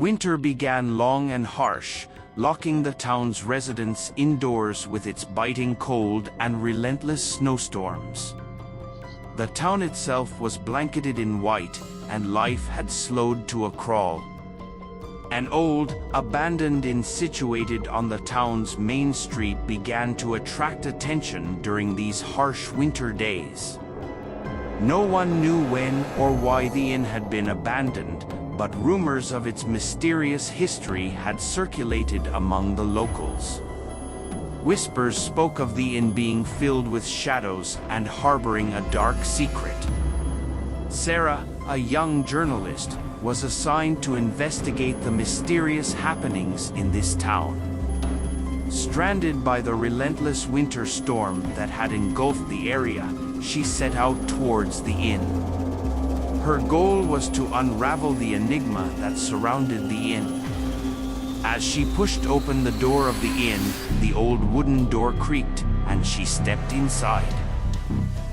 Winter began long and harsh, locking the town's residents indoors with its biting cold and relentless snowstorms. The town itself was blanketed in white, and life had slowed to a crawl. An old, abandoned inn situated on the town's main street began to attract attention during these harsh winter days. No one knew when or why the inn had been abandoned, but rumors of its mysterious history had circulated among the locals. Whispers spoke of the inn being filled with shadows and harboring a dark secret. Sarah, a young journalist, was assigned to investigate the mysterious happenings in this town. Stranded by the relentless winter storm that had engulfed the area, she set out towards the inn. Her goal was to unravel the enigma that surrounded the inn. As she pushed open the door of the inn, the old wooden door creaked, and she stepped inside.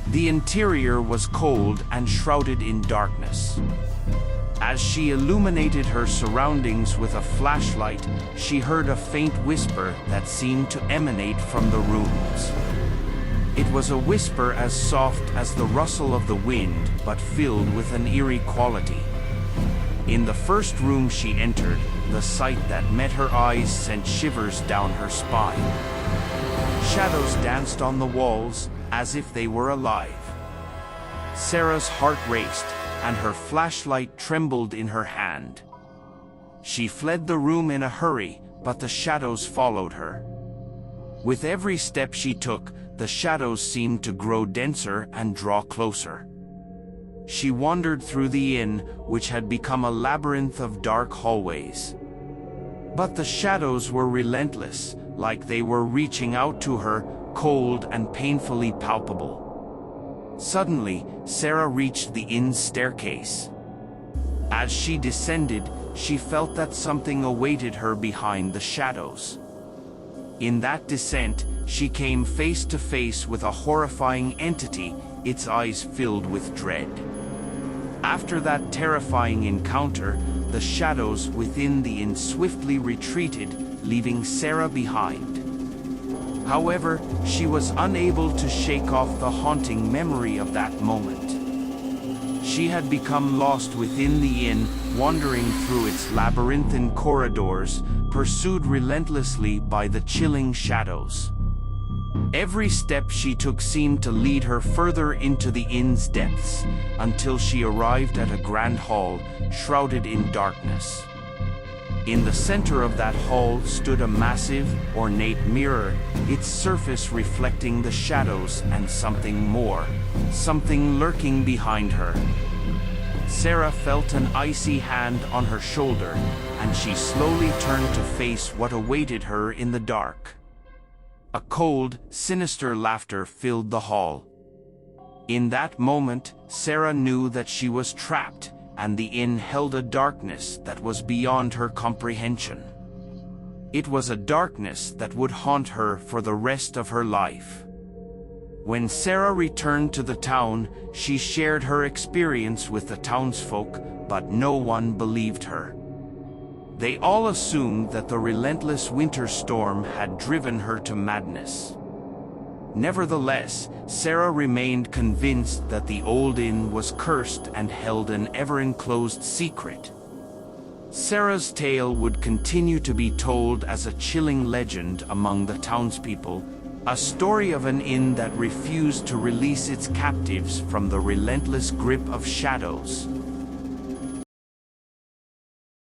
The interior was cold and shrouded in darkness. As she illuminated her surroundings with a flashlight, she heard a faint whisper that seemed to emanate from the rooms. It was a whisper as soft as the rustle of the wind, but filled with an eerie quality. In the first room she entered, the sight that met her eyes sent shivers down her spine. Shadows danced on the walls, as if they were alive. Sarah's heart raced, and her flashlight trembled in her hand. She fled the room in a hurry, but the shadows followed her. With every step she took, the shadows seemed to grow denser and draw closer. She wandered through the inn, which had become a labyrinth of dark hallways. But the shadows were relentless, like they were reaching out to her, cold and painfully palpable. Suddenly, Sarah reached the inn's staircase. As she descended, she felt that something awaited her behind the shadows. In that descent, she came face to face with a horrifying entity, its eyes filled with dread. After that terrifying encounter, the shadows within the inn swiftly retreated, leaving Sarah behind. However, she was unable to shake off the haunting memory of that moment. She had become lost within the inn, wandering through its labyrinthine corridors, pursued relentlessly by the chilling shadows. Every step she took seemed to lead her further into the inn's depths, until she arrived at a grand hall, shrouded in darkness. In the center of that hall stood a massive, ornate mirror, its surface reflecting the shadows and something more, something lurking behind her. Sarah felt an icy hand on her shoulder, and she slowly turned to face what awaited her in the dark. A cold, sinister laughter filled the hall. In that moment, Sarah knew that she was trapped, and the inn held a darkness that was beyond her comprehension. It was a darkness that would haunt her for the rest of her life. When Sarah returned to the town, she shared her experience with the townsfolk, but no one believed her. They all assumed that the relentless winter storm had driven her to madness. Nevertheless, Sarah remained convinced that the old inn was cursed and held an ever-enclosed secret. Sarah's tale would continue to be told as a chilling legend among the townspeople, a story of an inn that refused to release its captives from the relentless grip of shadows.